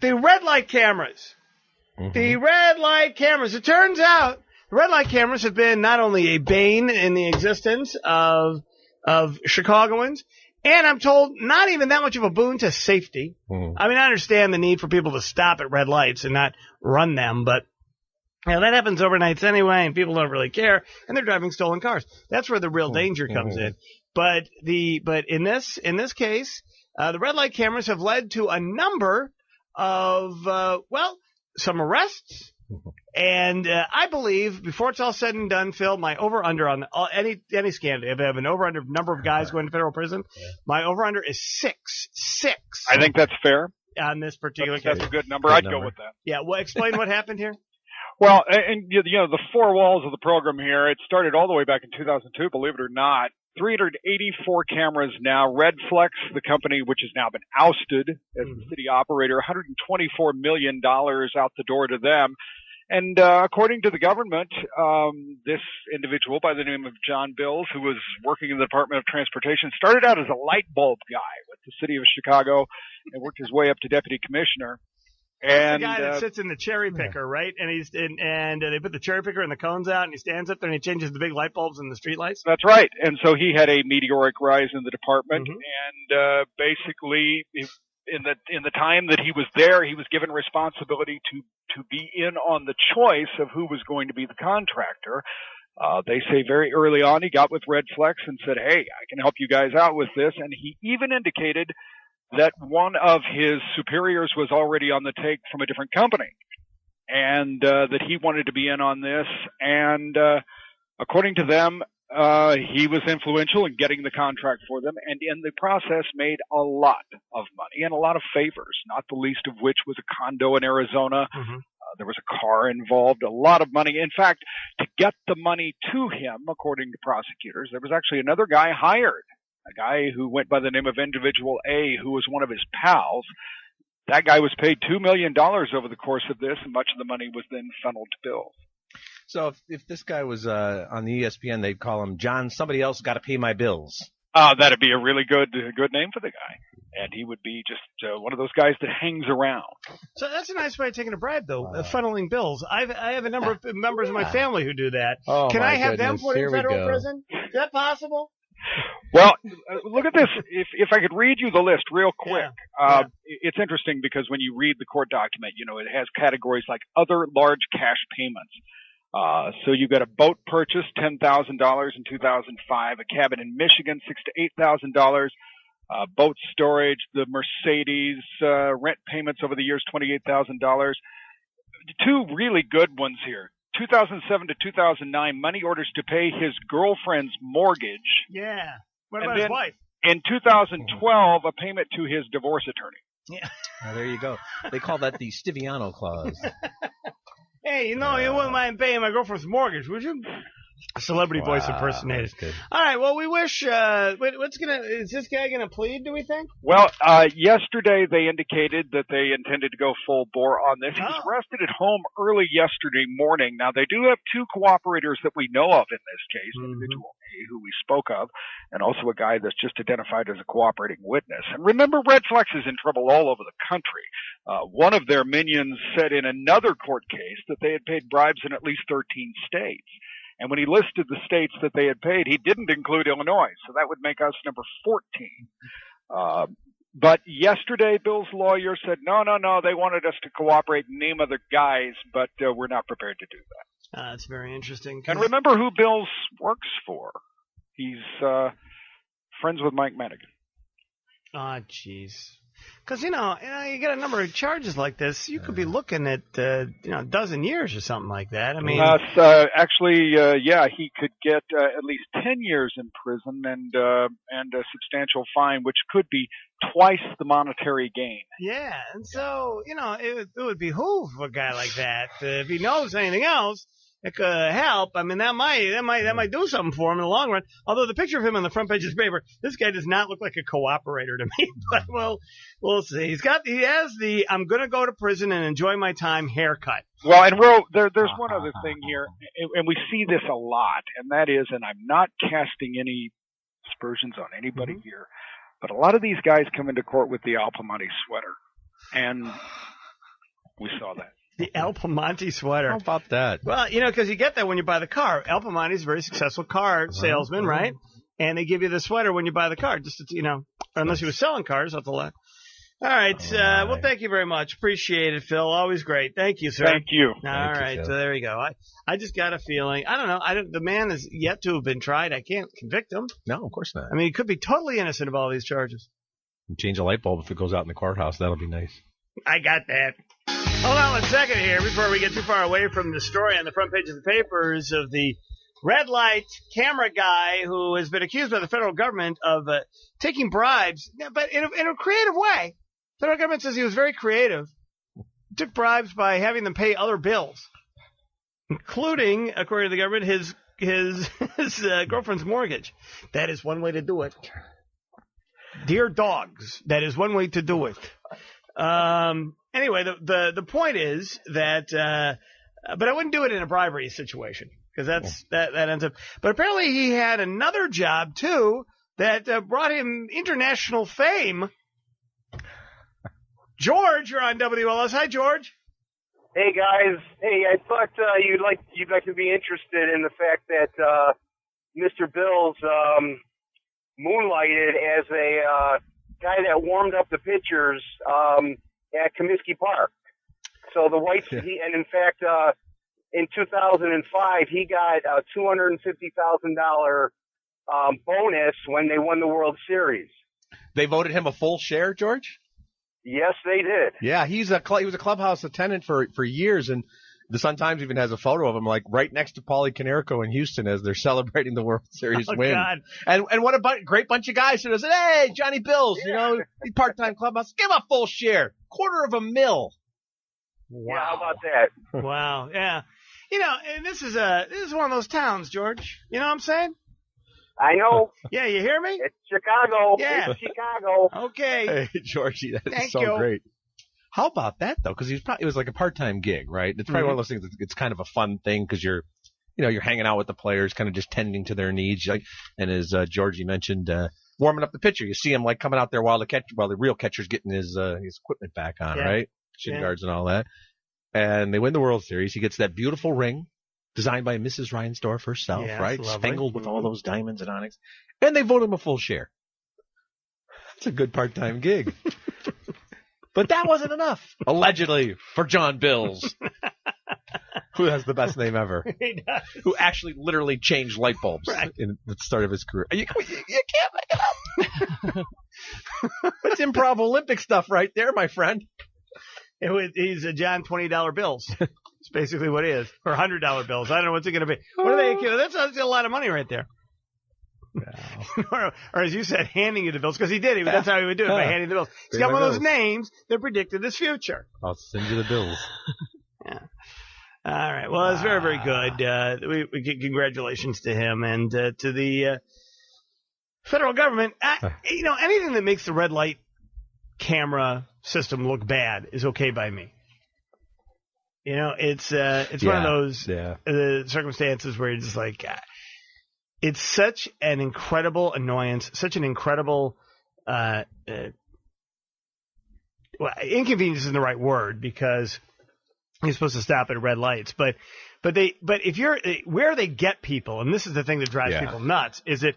the red light cameras. The red light cameras. It turns out the red light cameras have been not only a bane in the existence of Chicagoans, and I'm told not even that much of a boon to safety. I mean, I understand the need for people to stop at red lights and not run them, but that happens overnights anyway, and people don't really care, and they're driving stolen cars. That's where the real danger comes in. But in this case, the red light cameras have led to a number of some arrests, and I believe before it's all said and done, Phil, my over/under on any scandal, if I have an over/under number of guys going to federal prison, my over/under is 6. I think that's fair on this particular case. That's a good number. I'd go with that. Yeah. Well, explain what happened here. Well, and the four walls of the program here. It started all the way back in 2002. Believe it or not. 384 cameras now. Redflex, the company which has now been ousted as the city operator, $124 million out the door to them. And according to the government, this individual by the name of John Bills, who was working in the Department of Transportation, started out as a light bulb guy with the city of Chicago and worked his way up to deputy commissioner. And the guy that sits in the cherry picker, right? And they put the cherry picker and the cones out, and he stands up there and he changes the big light bulbs and the street lights. That's right. And so he had a meteoric rise in the department, and basically, in the time that he was there, he was given responsibility to be in on the choice of who was going to be the contractor. They say very early on he got with Redflex and said, "Hey, I can help you guys out with this," and he even indicated that one of his superiors was already on the take from a different company, and that he wanted to be in on this. And according to them, he was influential in getting the contract for them, and in the process made a lot of money and a lot of favors, not the least of which was a condo in Arizona. There was a car involved, a lot of money. In fact, to get the money to him, according to prosecutors, there was actually another guy hired, a guy who went by the name of Individual A, who was one of his pals. That guy was paid $2 million over the course of this, and much of the money was then funneled to Bills. So if this guy was on the ESPN, they'd call him John, somebody else got to pay my bills. That'd be a really good name for the guy. And he would be just one of those guys that hangs around. So that's a nice way of taking a bribe, though, funneling bills. I have a number of members of my family who do that. Can I have them put in federal prison? Is that possible? Well, look at this. If I could read you the list real quick. It's interesting because when you read the court document, it has categories like other large cash payments. So you got a boat purchase, $10,000 in 2005, a cabin in Michigan, $6,000 to $8,000, boat storage, the Mercedes, rent payments over the years, $28,000. Two really good ones here. 2007 to 2009, money orders to pay his girlfriend's mortgage. Yeah. What about his wife? In 2012, a payment to his divorce attorney. Yeah. There you go. They call that the Stiviano clause. Hey, you wouldn't mind paying my girlfriend's mortgage, would you? Celebrity voice impersonators. All right, well, we wish, is this guy going to plead, do we think? Well, yesterday they indicated that they intended to go full bore on this. He was arrested at home early yesterday morning. Now, they do have two cooperators that we know of in this case, individual A, who we spoke of, and also a guy that's just identified as a cooperating witness. And remember, Redflex is in trouble all over the country. One of their minions said in another court case that they had paid bribes in at least 13 states. And when he listed the states that they had paid, he didn't include Illinois. So that would make us number 14. But yesterday, Bill's lawyer said, no, they wanted us to cooperate and name other guys, but we're not prepared to do that. That's very interesting. And remember who Bill's works for. He's friends with Mike Madigan. Oh, jeez. Because, you get a number of charges like this, you could be looking at, a dozen years or something like that. I mean, he could get at least 10 years in prison and a substantial fine, which could be twice the monetary gain. Yeah, and so, it would behoove a guy like that, if he knows anything else, it could help. I mean, that might do something for him in the long run. Although the picture of him on the front page of the paper, this guy does not look like a cooperator to me. But we'll see. He has the "I'm going to go to prison and enjoy my time" haircut. Well, and Ro, there's one other thing here, and we see this a lot, and that is, and I'm not casting any aspersions on anybody here, but a lot of these guys come into court with the Al Piemonte sweater, and We saw that. The Al Piemonte sweater. How about that? Well, because you get that when you buy the car. Al Piemonte's a very successful car salesman, right? And they give you the sweater when you buy the car, just to, unless he was selling cars, that's a lot. All right. Well, thank you very much. Appreciate it, Phil. Always great. Thank you, sir. Thank you. All right. So there you go. I just got a feeling. I don't know. The man is yet to have been tried. I can't convict him. No, of course not. I mean, he could be totally innocent of all these charges. Change a light bulb if it goes out in the courthouse. That'll be nice. I got that. Hold on 1 second here before we get too far away from the story on the front page of the papers of the red light camera guy who has been accused by the federal government of taking bribes, but in a creative way. The federal government says he was very creative. Took bribes by having them pay other bills, including, according to the government, his girlfriend's mortgage. That is one way to do it. Dear dogs, that is one way to do it. Anyway, the point is that, but I wouldn't do it in a bribery situation because that ends up. But apparently he had another job too that brought him international fame. George, you're on WLS. Hi, George. Hey guys. Hey, I thought you'd like to be interested in the fact that Mr. Bills moonlighted as a guy that warmed up the pitchers at Comiskey Park. So the Whites, and in fact, in 2005, he got a $250,000 bonus when they won the World Series. They voted him a full share, George? Yes, they did. Yeah, he was a clubhouse attendant for years, and the Sun-Times even has a photo of him like right next to Paulie Konerko in Houston as they're celebrating the World Series win. God. And what a great bunch of guys who said, "Hey, Johnny Bills, he's part-time clubhouse, give him a full share, $250,000." Wow. Yeah, how about that? Wow, yeah. And this is one of those towns, George. You know what I'm saying? I know. Yeah, you hear me? It's Chicago. Yeah. It's Chicago. Okay. Hey, Georgie, that Thank is so you. great. How about that though? Because it was like a part-time gig, right? It's probably one of those things. It's kind of a fun thing because you're hanging out with the players, kind of just tending to their needs. And as Georgie mentioned, warming up the pitcher. You see him like coming out there while the real catcher's getting his equipment back on, right? Shin guards and all that. And they win the World Series. He gets that beautiful ring designed by Mrs. Reinsdorf herself, right? Spangled with all those diamonds and onyx. And they vote him a full share. That's a good part-time gig. But that wasn't enough, allegedly, for John Bills, who has the best name ever, He does. who actually literally changed light bulbs in the start of his career. You can't make it up. That's improv Olympic stuff right there, my friend. He's a John $20 bills. It's basically what he is. Or $100 bills. I don't know what's it going to be. What are they? That's a lot of money right there. No. or as you said, handing you the bills. Because he did. That's how he would do it, by handing the bills. He's got one of those names that predicted his future. I'll send you the bills. Yeah. All right. Well, it's very, very good. We give congratulations to him and to the federal government. Anything that makes the red light camera system look bad is okay by me. It's one of those circumstances where you're just like, it's such an incredible annoyance, such an incredible inconvenience isn't the right word because you're supposed to stop at red lights, but if you're where they get people, and this is the thing that drives people nuts, is that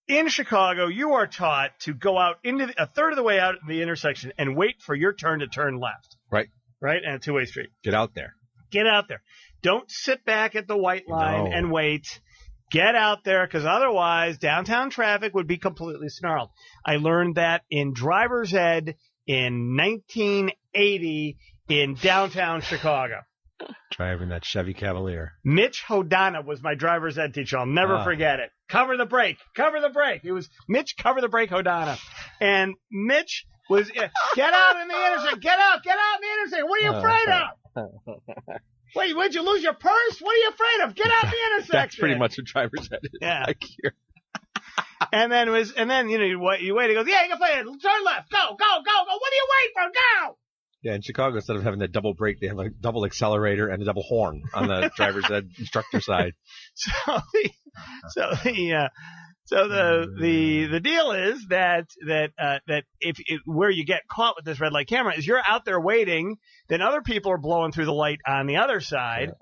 in Chicago you are taught to go out into a third of the way out in the intersection and wait for your turn to turn left. Right, and a two-way street. Get out there. Get out there. Don't sit back at the white line and wait. Get out there, because otherwise downtown traffic would be completely snarled. I learned that in driver's ed in 1980 in downtown Chicago. Driving that Chevy Cavalier. Mitch Hodana was my driver's ed teacher. I'll never forget it. Cover the brake. Cover the brake. It was Mitch, cover the brake, Hodana. And Mitch was, get out in the intersection. Get out in the intersection. What are you afraid of? Wait, would you lose your purse? What are you afraid of? Get out the intersection. That's pretty much what driver's ed is. Yeah. Like here. And then you wait. He goes, yeah, you can play it. Turn left. Go. What do you wait for? Go. Yeah, in Chicago, instead of having that double brake, they have a double accelerator and a double horn on the driver's ed instructor side. So So the deal is that if where you get caught with this red light camera is you're out there waiting, then other people are blowing through the light on the other side,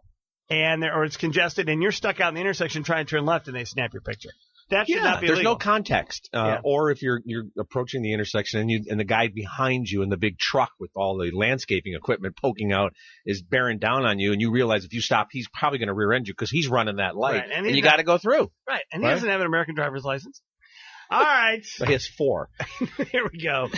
or it's congested, and you're stuck out in the intersection trying to turn left, and they snap your picture. That should not be there's legal. no context. Or if you're approaching the intersection and the guy behind you in the big truck with all the landscaping equipment poking out is bearing down on you, and you realize if you stop, he's probably going to rear end you because he's running that light, right. And you got to go through. Right, and he doesn't have an American driver's license. All right. But he has 4. Here we go.